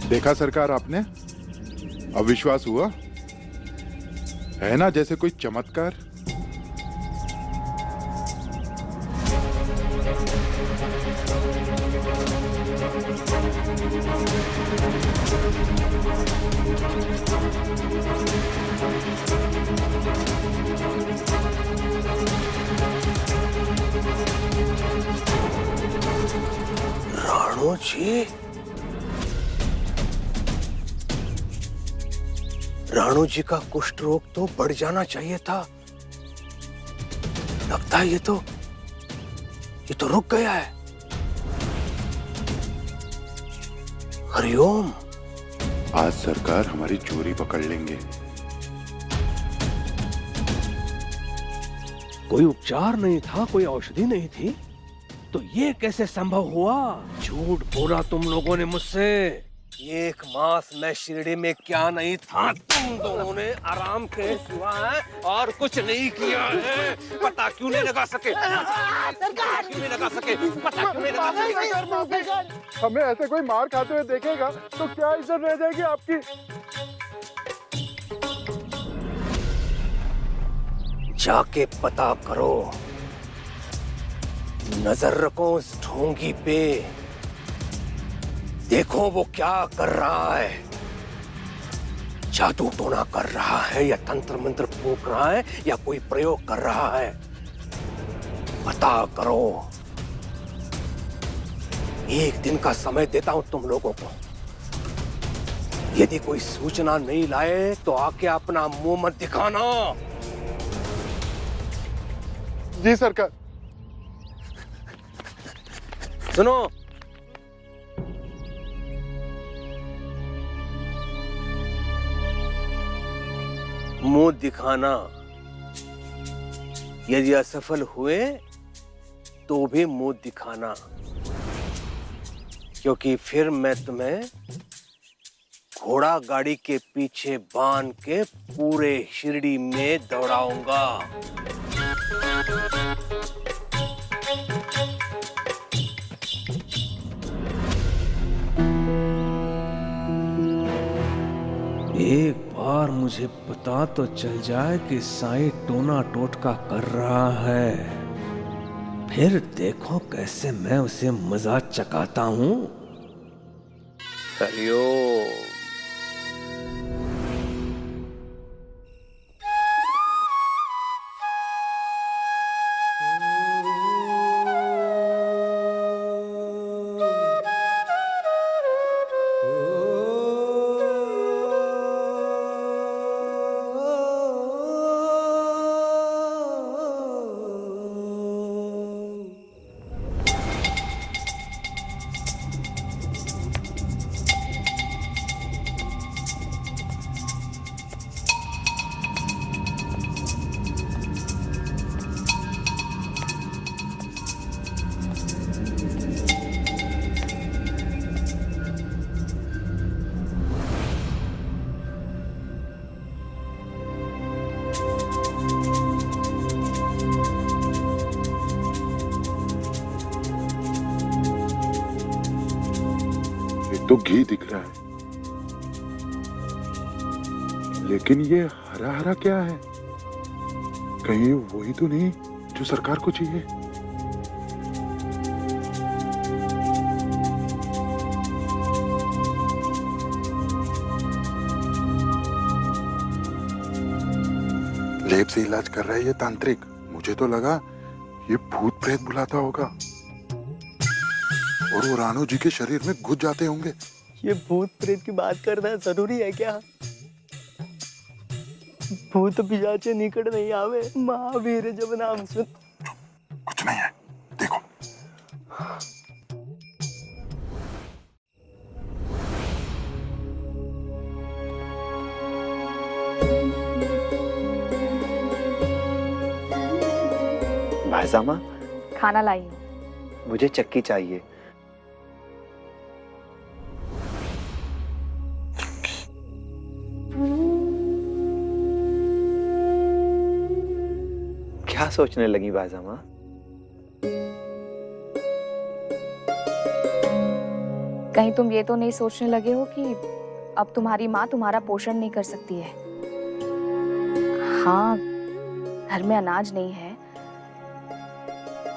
देखा सरकार आपने, अब विश्वास हुआ है ना, जैसे कोई चमत्कार। राणो जी, राणो जी का कुष्ठ रोग तो बढ़ जाना चाहिए था। लगता है ये तो रुक गया है। हरिओम। आज सरकार हमारी चोरी पकड़ लेंगे। कोई उपचार नहीं था, कोई औषधि नहीं थी, तो ये कैसे संभव हुआ? झूठ बोला तुम लोगों ने मुझसे। 1 मास मैं शिरडी में क्या नहीं था, तुम दोनों ने आराम के सिवा और कुछ नहीं किया है। पता क्यों नहीं लगा सके? सरकार क्यों नहीं लगा सके? पता क्यों नहीं लगा सके? हमें ऐसे कोई मार खाते हुए देखेगा तो क्या इज्जत रह जाएगी आपकी। जाके पता करो, नजर रखो उस ढोंगी पे, देखो वो क्या कर रहा है। जादू टोना कर रहा है या तंत्र मंत्र फूंक रहा है या कोई प्रयोग कर रहा है, पता करो। 1 दिन का समय देता हूं तुम लोगों को। यदि कोई सूचना नहीं लाए तो आके अपना मुंह मत दिखाना। जी सरकार। सुनो, मुंह दिखाना। यदि असफल हुए तो भी मुंह दिखाना, क्योंकि फिर मैं तुम्हें घोड़ा गाड़ी के पीछे बांध के पूरे शिरडी में दौड़ाऊंगा। एक बार मुझे पता तो चल जाए कि साईं टोना टोटका कर रहा है, फिर देखो कैसे मैं उसे मजा चकाता हूं। हरिओम। तो घी दिख रहा है, लेकिन ये हरा हरा क्या है? कहीं वही तो नहीं जो सरकार को चाहिए? लेप से इलाज कर रहा है ये तांत्रिक। मुझे तो लगा ये भूत प्रेत बुलाता होगा और वो राणो जी के शरीर में घुस जाते होंगे। ये भूत प्रेत की बात करना जरूरी है क्या? भूत पिशाचे निकट नहीं आवे, महावीर जब नाम सुन। कुछ नहीं है, देखो। भाईसामा, खाना लाई हूँ। मुझे चक्की चाहिए। क्या सोचने लगी भाईसामा? कहीं तुम ये तो नहीं सोचने लगे हो कि अब तुम्हारी माँ तुम्हारा पोषण नहीं कर सकती है? हाँ, घर में अनाज नहीं है,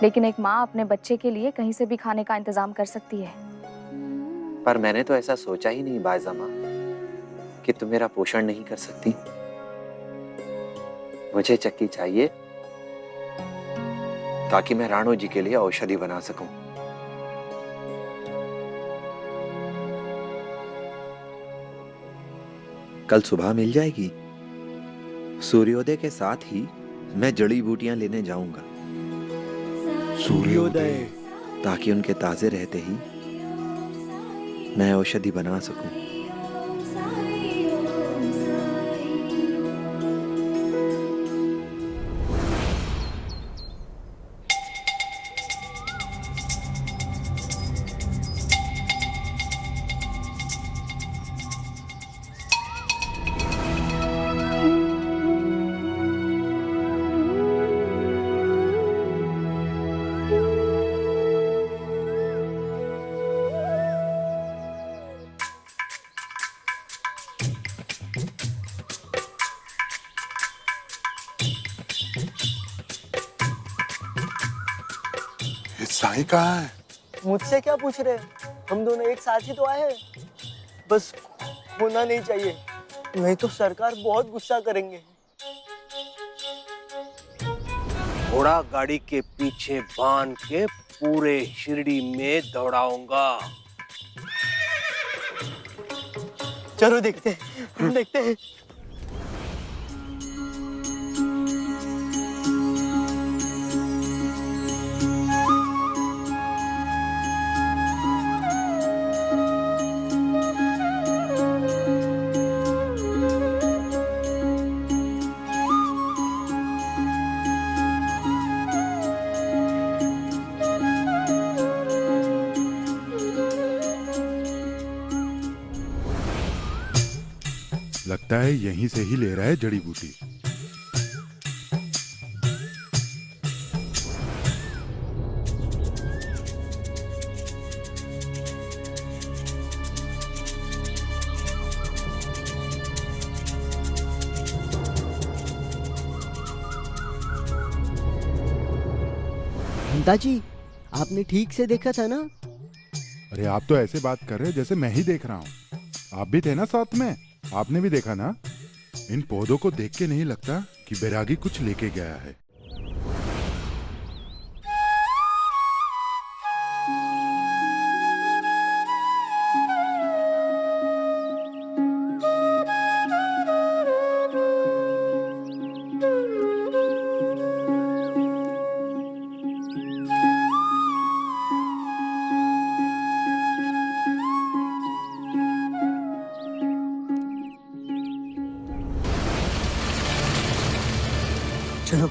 लेकिन एक माँ अपने बच्चे के लिए कहीं से भी खाने का इंतजाम कर सकती है। पर मैंने तो ऐसा सोचा ही नहीं बायजा माँ कि तुम मेरा पोषण नहीं कर सकती। मुझे चक्की चाहिए ताकि मैं राणो जी के लिए औषधि बना सकूं। कल सुबह मिल जाएगी। सूर्योदय के साथ ही मैं जड़ी बूटियां लेने जाऊंगा, सूर्योदय। ताकि उनके ताजे रहते ही मैं औषधि बना सकूं। साईं कहाँ है? मुझसे क्या पूछ रहे हैं? हम दोनों एक साथ ही तो आए हैं। बस होना नहीं चाहिए, नहीं तो सरकार बहुत गुस्सा करेंगे। घोड़ा गाड़ी के पीछे बांध के पूरे शिरडी में दौड़ाऊंगा। चलो देखते हैं, देखते हैं। लगता है यहीं से ही ले रहा है जड़ी बूटी। जी, आपने ठीक से देखा था ना? अरे आप तो ऐसे बात कर रहे हैं जैसे मैं ही देख रहा हूँ। आप भी थे ना साथ में, आपने भी देखा ना। इन पौधों को देख के नहीं लगता कि बैरागी कुछ लेके गया है। चलो,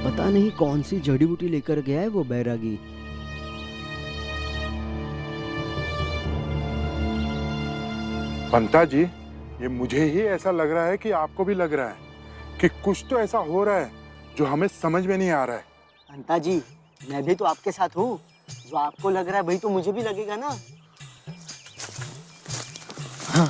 पता नहीं कौन सी जड़ी बूटी लेकर गया है वो बैरागी। पंता जी, ये मुझे ही ऐसा लग रहा है कि आपको भी लग रहा है कि कुछ तो ऐसा हो रहा है जो हमें समझ में नहीं आ रहा है। अंता जी, मैं भी तो आपके साथ हूँ। जो आपको लग रहा है वही तो मुझे भी लगेगा ना। हाँ।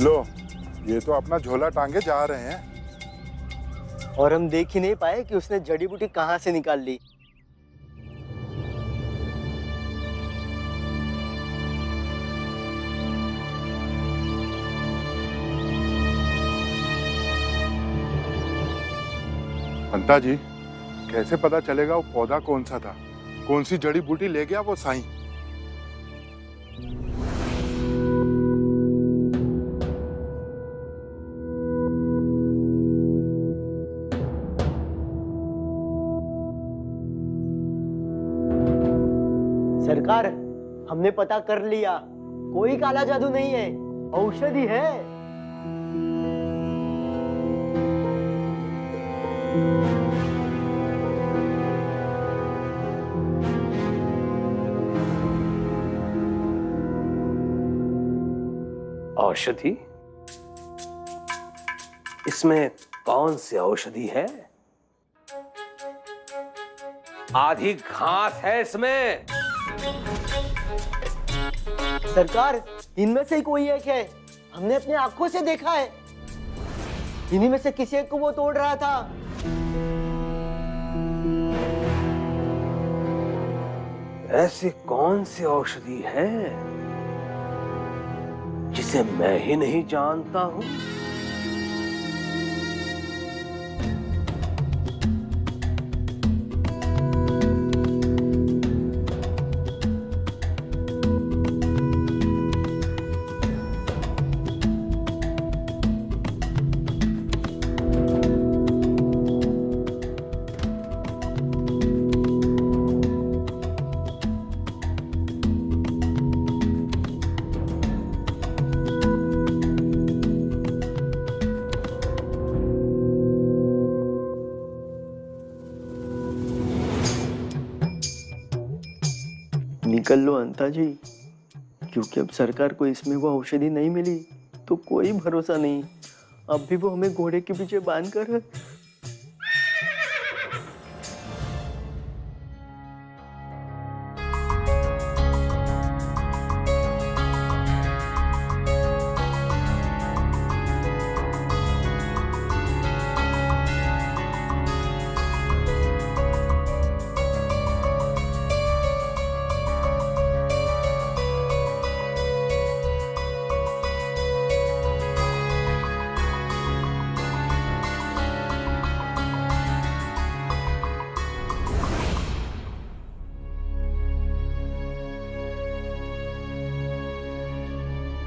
लो, ये तो अपना झोला टांगे जा रहे हैं। और हम देख ही नहीं पाए कि उसने जड़ी बूटी कहाँ से निकाल ली। पंता जी, कैसे पता चलेगा वो पौधा कौन सा था, कौन सी जड़ी बूटी ले गया वो साईं? सरकार, हमने पता कर लिया, कोई काला जादू नहीं है, औषधि है। औषधि? इसमें कौन सी औषधि है? आधी घास है इसमें। सरकार, इनमें से ही कोई एक है, हमने अपनी आंखों से देखा है। इन्हीं में से किसी एक को वो तोड़ रहा था। ऐसी कौन सी औषधि है जिसे मैं ही नहीं जानता हूं? निकल लो अंता जी, क्योंकि अब सरकार को इसमें वो औषधि नहीं मिली तो कोई भरोसा नहीं। अब भी वो हमें घोड़े के पीछे बांध कर।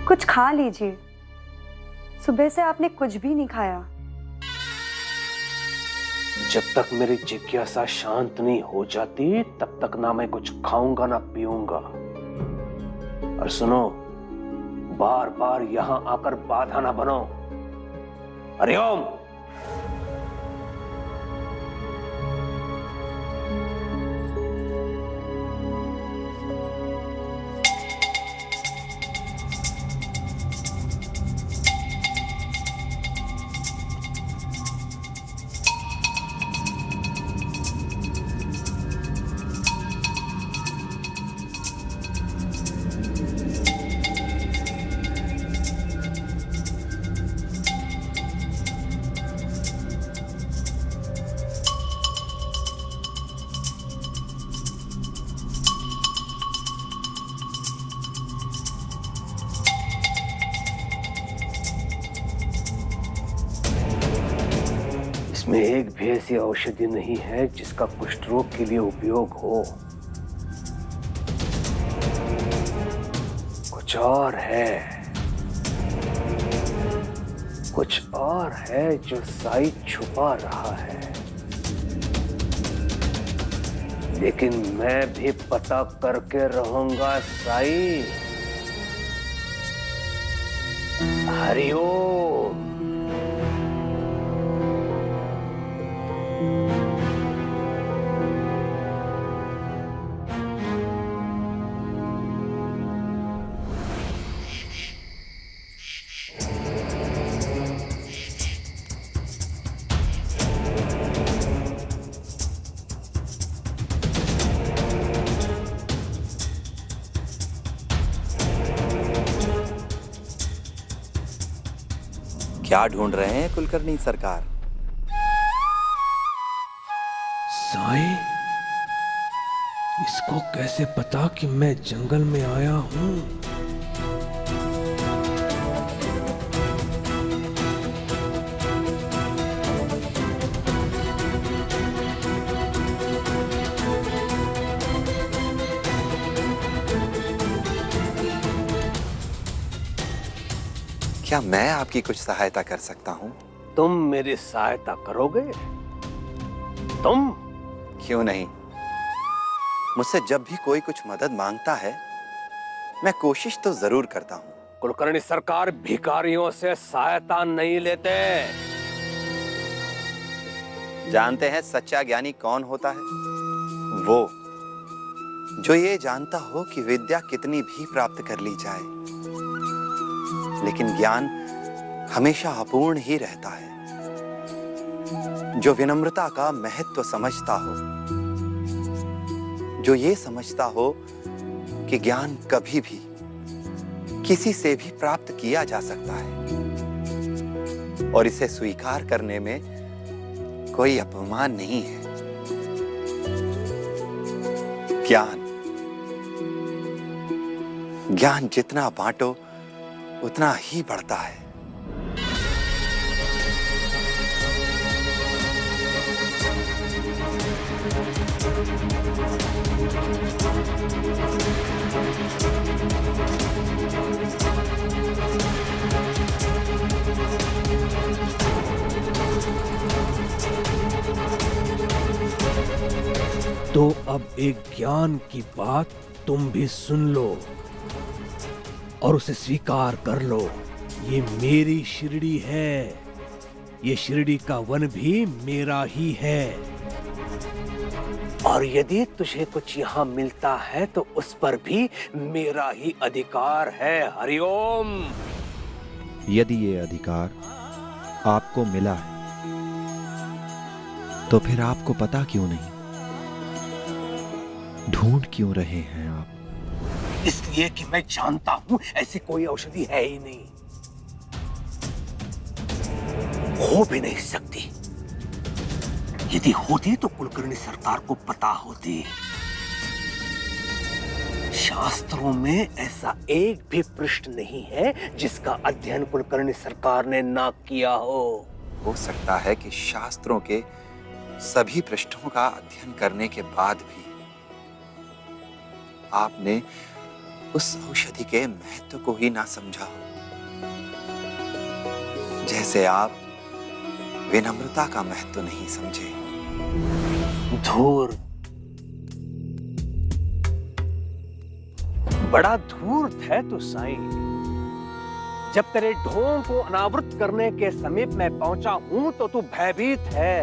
कुछ खा लीजिए, सुबह से आपने कुछ भी नहीं खाया। जब तक मेरी जिज्ञासा शांत नहीं हो जाती तब तक ना मैं कुछ खाऊंगा ना पीऊंगा। और सुनो, बार बार यहां आकर बाधा ना बनो। हरिओम। इसमें एक भी ऐसी औषधि नहीं है जिसका कुष्ठ रोग के लिए उपयोग हो। कुछ और है, कुछ और है जो साईं छुपा रहा है। लेकिन मैं भी पता करके रहूंगा साईं। हरिओम। क्या ढूंढ रहे हैं कुलकर्णी सरकार? साईं, इसको कैसे पता कि मैं जंगल में आया हूं? क्या मैं आपकी कुछ सहायता कर सकता हूँ? तुम मेरी सहायता करोगे? तुम? क्यों नहीं? मुझसे जब भी कोई कुछ मदद मांगता है मैं कोशिश तो जरूर करता हूँ। कुलकर्णी सरकार भिखारियों से सहायता नहीं लेते। जानते हैं सच्चा ज्ञानी कौन होता है? वो जो ये जानता हो कि विद्या कितनी भी प्राप्त कर ली जाए, लेकिन ज्ञान हमेशा अपूर्ण ही रहता है। जो विनम्रता का महत्व समझता हो, जो ये समझता हो कि ज्ञान कभी भी किसी से भी प्राप्त किया जा सकता है और इसे स्वीकार करने में कोई अपमान नहीं है। ज्ञान जितना बांटो उतना ही बढ़ता है। तो अब एक ज्ञान की बात तुम भी सुन लो और उसे स्वीकार कर लो। ये मेरी शिरडी है, ये शिरडी का वन भी मेरा ही है, और यदि तुझे कुछ यहाँ मिलता है तो उस पर भी मेरा ही अधिकार है। हरिओम। यदि ये अधिकार आपको मिला है तो फिर आपको पता क्यों नहीं? ढूंढ क्यों रहे हैं आप? इसलिए कि मैं जानता हूं ऐसी कोई औषधि है ही नहीं, हो भी नहीं सकती। यदि होती तो कुलकर्णी सरकार को पता होती। शास्त्रों में ऐसा एक भी पृष्ठ नहीं है जिसका अध्ययन कुलकर्णी सरकार ने ना किया हो सकता है कि शास्त्रों के सभी पृष्ठों का अध्ययन करने के बाद भी आपने उस औषधि के महत्व को ही ना समझा हो, जैसे आप विनम्रता का महत्व नहीं समझे। धूर्त, बड़ा धूर्त है तू साईं। जब तेरे ढोंग को अनावृत करने के समीप मैं पहुंचा हूं तो तू भयभीत है।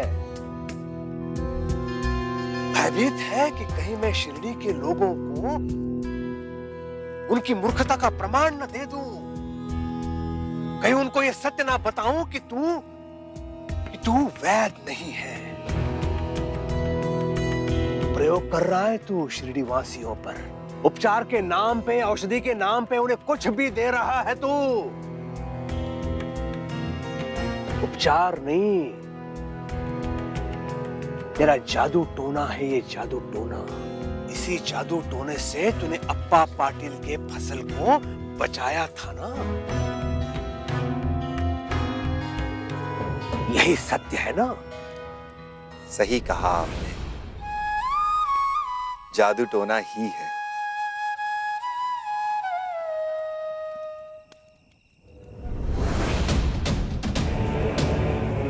भयभीत है कि कहीं मैं शिरडी के लोगों को उनकी मूर्खता का प्रमाण न दे दूं, कहीं उनको यह सत्य ना बताऊं कि तू वैद्य नहीं है। प्रयोग कर रहा है तू शिरडी वासियों पर, उपचार के नाम पे, औषधि के नाम पे उन्हें कुछ भी दे रहा है तू। उपचार नहीं, तेरा जादू टोना है ये जादू टोना। इसी जादू टोने से तूने अप्पा पाटिल के फसल को बचाया था ना। यही सत्य है ना? सही कहा आपने, जादू टोना ही है।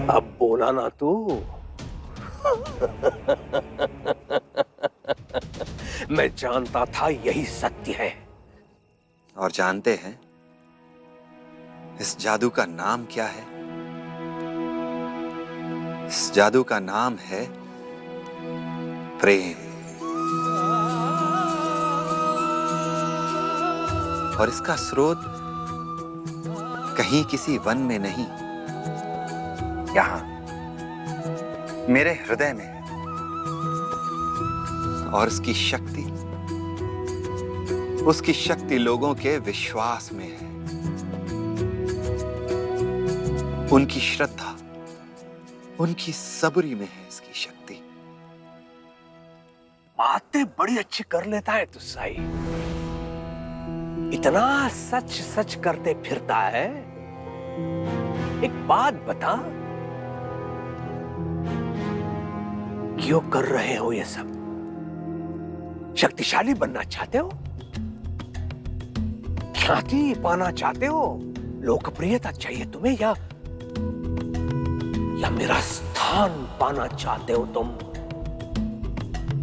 अब बोला ना तू। मैं जानता था यही सत्य है। और जानते हैं इस जादू का नाम क्या है? इस जादू का नाम है प्रेम। और इसका स्रोत कहीं किसी वन में नहीं, यहां मेरे हृदय में है। और उसकी शक्ति लोगों के विश्वास में है, उनकी श्रद्धा, उनकी सबरी में है इसकी शक्ति। बातें बड़ी अच्छी कर लेता है तू साई, इतना सच सच करते फिरता है। एक बात बता, क्यों कर रहे हो ये सब? शक्तिशाली बनना चाहते हो? ख्याति पाना चाहते हो? लोकप्रियता चाहिए तुम्हें या मेरा स्थान पाना चाहते हो तुम?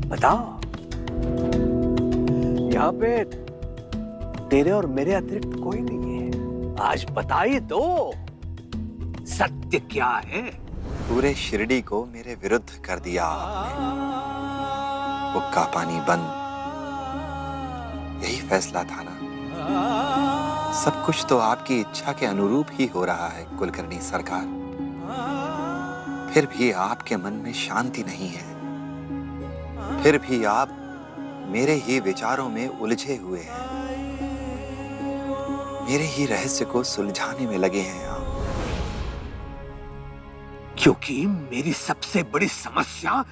बताओ। यहाँ पे तेरे और मेरे अतिरिक्त कोई नहीं है। आज बता ही दो, सत्य क्या है? पूरे शिरडी को मेरे विरुद्ध कर दिया आपने। हुक्का पानी बंद, यही फैसला था ना? सब कुछ तो आपकी इच्छा के अनुरूप ही हो रहा है कुलकर्णी सरकार। फिर भी आपके मन में शांति नहीं है। फिर भी आप मेरे ही विचारों में उलझे हुए हैं। मेरे ही रहस्य को सुलझाने में लगे हैं आप। क्योंकि मेरी सबसे बड़ी समस्या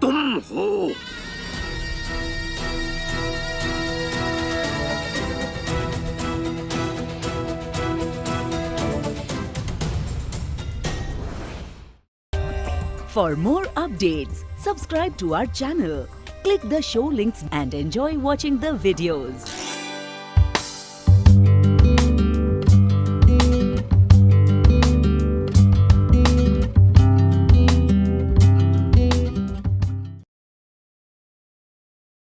तुम हो। For more updates, subscribe to our channel, click the show links and enjoy watching the videos.